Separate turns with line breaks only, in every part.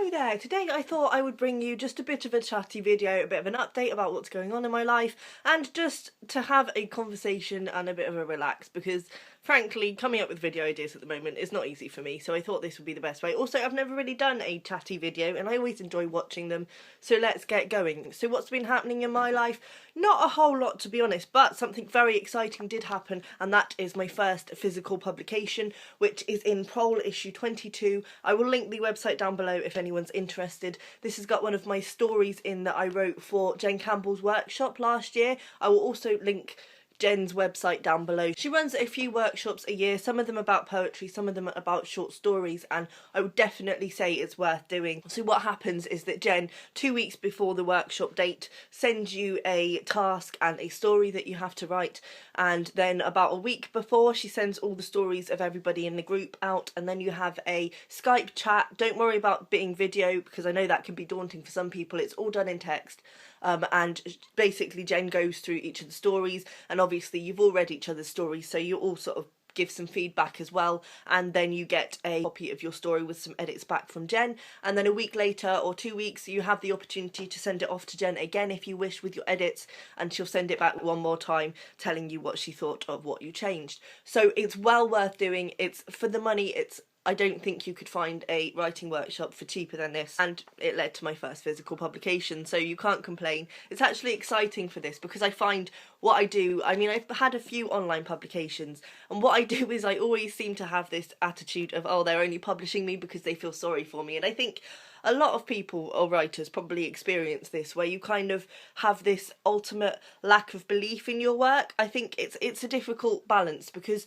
Hello there! Today I thought I would bring you just a bit of a chatty video, a bit of an update about what's going on in my life, and just to have a conversation and a bit of a relax, because frankly coming up with video ideas at the moment is not easy for me, so I thought this would be the best way. Also, I've never really done a chatty video and I always enjoy watching them, so let's get going. So what's been happening in my life? Not a whole lot, to be honest, but something very exciting did happen, and that is my first physical publication, which is in Prole issue 22. I will link the website down below if anyone's interested. This has got one of my stories in that I wrote for Jen Campbell's workshop last year. I will also link Jen's website down below. She runs a few workshops a year, some of them about poetry, some of them about short stories, and I would definitely say it's worth doing. So what happens is that Jen, 2 weeks before the workshop date, sends you a task and a story that you have to write, and then about a week before she sends all the stories of everybody in the group out, and then you have a Skype chat. Don't worry about being video because I know that can be daunting for some people. It's all done in text. And basically Jen goes through each of the stories, and obviously you've all read each other's stories, so you all sort of give some feedback as well, and then you get a copy of your story with some edits back from Jen, and then a week later or 2 weeks you have the opportunity to send it off to Jen again if you wish with your edits, and she'll send it back one more time telling you what she thought of what you changed. So it's well worth doing. It's for the money. I don't think you could find a writing workshop for cheaper than this, and it led to my first physical publication, so you can't complain. It's actually exciting for this because I find what I do, I mean, I've had a few online publications, and what I do is I always seem to have this attitude of, oh, they're only publishing me because they feel sorry for me, and I think a lot of people or writers probably experience this, where you kind of have this ultimate lack of belief in your work. I think it's a difficult balance because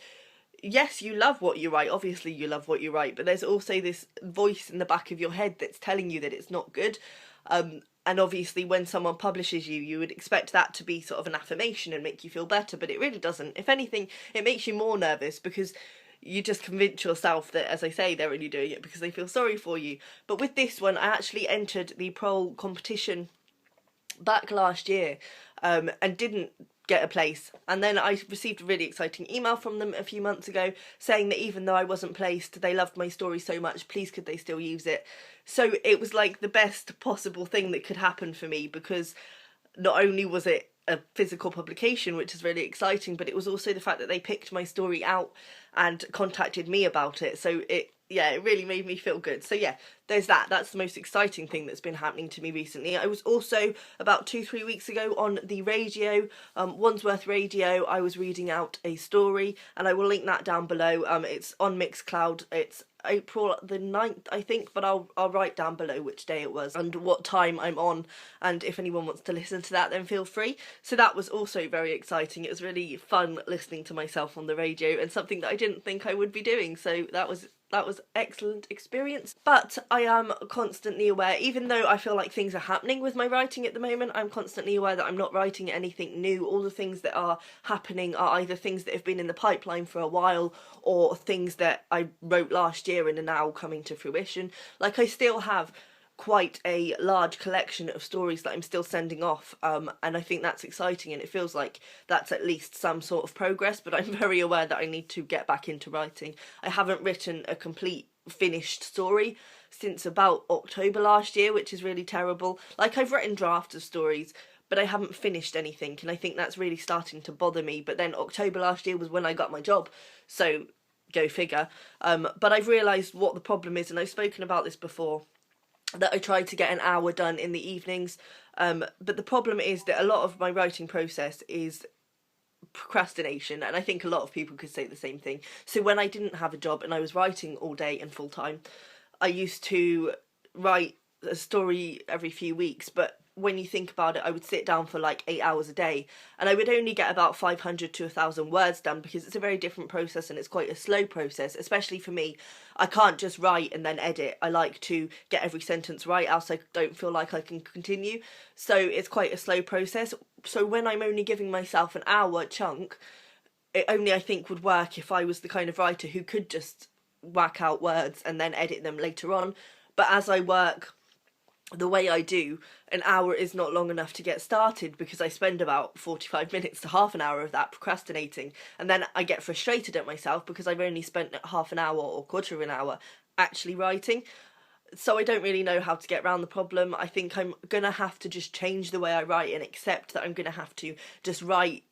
yes, you love what you write, obviously you love what you write, but there's also this voice in the back of your head that's telling you that it's not good. And obviously when someone publishes you, you would expect that to be sort of an affirmation and make you feel better, but it really doesn't. If anything, it makes you more nervous because you just convince yourself that, as I say, they're only doing it because they feel sorry for you. But with this one, I actually entered the Prole competition back last year and didn't get a place, and then I received a really exciting email from them a few months ago saying that even though I wasn't placed, they loved my story so much, please could they still use it. So it was like the best possible thing that could happen for me, because not only was it a physical publication, which is really exciting, but it was also the fact that they picked my story out and contacted me about it. So it really made me feel good. So yeah, there's that. That's the most exciting thing that's been happening to me recently. I was also, about 2-3 weeks ago, on the radio, Wandsworth Radio. I was reading out a story, and I will link that down below. It's on Mixcloud. It's April the 9th, I think, but I'll write down below which day it was and what time I'm on, and if anyone wants to listen to that, then feel free. So that was also very exciting. It was really fun listening to myself on the radio, and something that I didn't think I would be doing, so that was excellent experience. But I am constantly aware, even though I feel like things are happening with my writing at the moment, I'm constantly aware that I'm not writing anything new. All the things that are happening are either things that have been in the pipeline for a while, or things that I wrote last year and are now coming to fruition. Like, I still have quite a large collection of stories that I'm still sending off, and I think that's exciting, and it feels like that's at least some sort of progress, but I'm very aware that I need to get back into writing. I haven't written a complete finished story since about October last year, which is really terrible. Like, I've written drafts of stories, but I haven't finished anything, and I think that's really starting to bother me. But then October last year was when I got my job, so go figure. But I've realised what the problem is, and I've spoken about this before, that I try to get an hour done in the evenings, but the problem is that a lot of my writing process is procrastination, and I think a lot of people could say the same thing. So when I didn't have a job and I was writing all day and full time, I used to write a story every few weeks, but when you think about it, I would sit down for like 8 hours a day, and I would only get about 500 to 1,000 words done, because it's a very different process and it's quite a slow process, especially for me. I can't just write and then edit. I like to get every sentence right, else I don't feel like I can continue. So it's quite a slow process. So when I'm only giving myself an hour chunk, it only, I think, would work if I was the kind of writer who could just whack out words and then edit them later on. But as I work the way I do, an hour is not long enough to get started, because I spend about 45 minutes to half an hour of that procrastinating, and then I get frustrated at myself because I've only spent half an hour or quarter of an hour actually writing. So I don't really know how to get around the problem. I think I'm gonna have to just change the way I write and accept that I'm gonna have to just write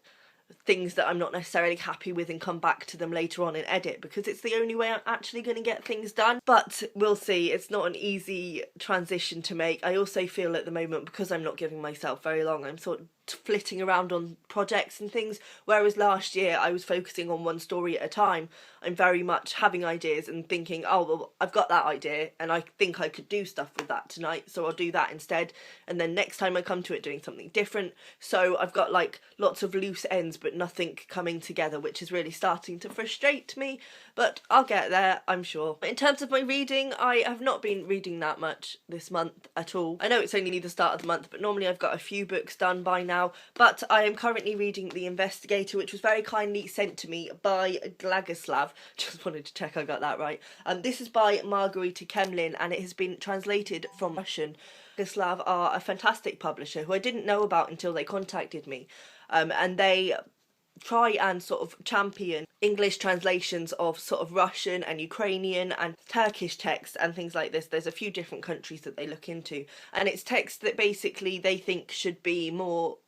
things that I'm not necessarily happy with and come back to them later on and edit, because it's the only way I'm actually going to get things done. But we'll see. It's not an easy transition to make. I also feel at the moment, because I'm not giving myself very long, I'm sort of flitting around on projects and things, whereas last year I was focusing on one story at a time. I'm very much having ideas and thinking, oh well, I've got that idea and I think I could do stuff with that tonight, so I'll do that instead, and then next time I come to it doing something different. So I've got like lots of loose ends but nothing coming together, which is really starting to frustrate me, but I'll get there, I'm sure. In terms of my reading, I have not been reading that much this month at all. I know it's only the start of the month, but normally I've got a few books done by now. But I am currently reading The Investigator, which was very kindly sent to me by Glagoslav. Just wanted to check I got that right. This is by Margarita Kemlin, and it has been translated from Russian. Glagoslav are a fantastic publisher who I didn't know about until they contacted me. And they try and sort of champion English translations of sort of Russian and Ukrainian and Turkish texts and things like this. There's a few different countries that they look into, and it's texts that basically they think should be more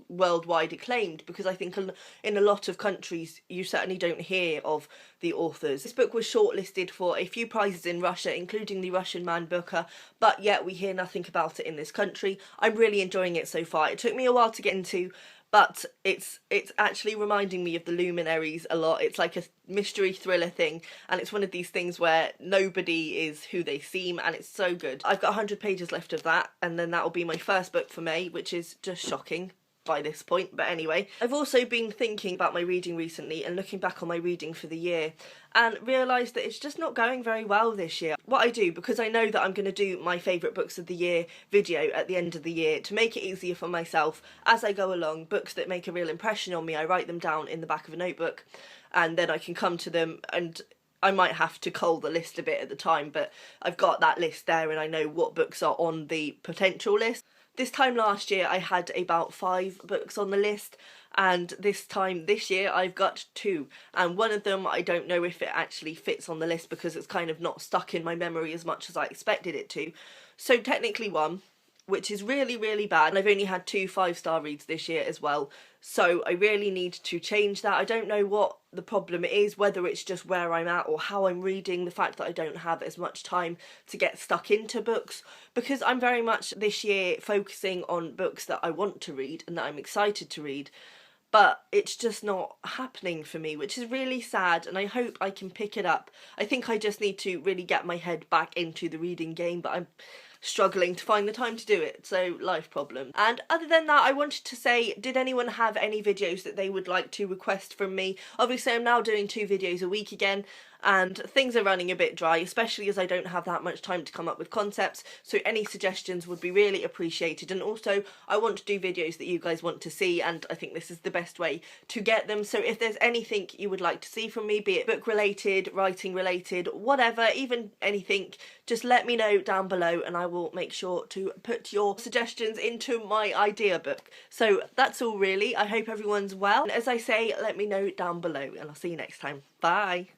worldwide acclaimed, because I think in a lot of countries you certainly don't hear of the authors. This book was shortlisted for a few prizes in Russia, including the Russian Man Booker, but yet we hear nothing about it in this country. I'm really enjoying it so far. It took me a while to get into, but it's actually reminding me of The Luminaries a lot. It's like a mystery thriller thing, and it's one of these things where nobody is who they seem, and it's so good. I've got 100 pages left of that, and then that will be my first book for May, which is just shocking by this point. But anyway, I've also been thinking about my reading recently and looking back on my reading for the year, and realised that it's just not going very well this year. What I do, because I know that I'm going to do my favourite books of the year video at the end of the year, to make it easier for myself as I go along, books that make a real impression on me, I write them down in the back of a notebook, and then I can come to them, and I might have to cull the list a bit at the time, but I've got that list there and I know what books are on the potential list. This time last year I had about 5 books on the list, and this time this year I've got 2, and one of them I don't know if it actually fits on the list because it's kind of not stuck in my memory as much as I expected it to. So technically 1, which is really, really bad, and I've only had 2 5-star reads this year as well, so I really need to change that. I don't know what the problem is, whether it's just where I'm at or how I'm reading, the fact that I don't have as much time to get stuck into books, because I'm very much this year focusing on books that I want to read and that I'm excited to read, but it's just not happening for me, which is really sad, and I hope I can pick it up. I think I just need to really get my head back into the reading game, but I'm struggling to find the time to do it, so life problem. And other than that, I wanted to say, did anyone have any videos that they would like to request from me? Obviously I'm now doing 2 videos a week again, and things are running a bit dry, especially as I don't have that much time to come up with concepts, so any suggestions would be really appreciated. And also I want to do videos that you guys want to see, and I think this is the best way to get them. So if there's anything you would like to see from me, be it book related, writing related, whatever, even anything, just let me know down below and I will make sure to put your suggestions into my idea book. So that's all really. I hope everyone's well, and as I say, let me know down below, and I'll see you next time. Bye.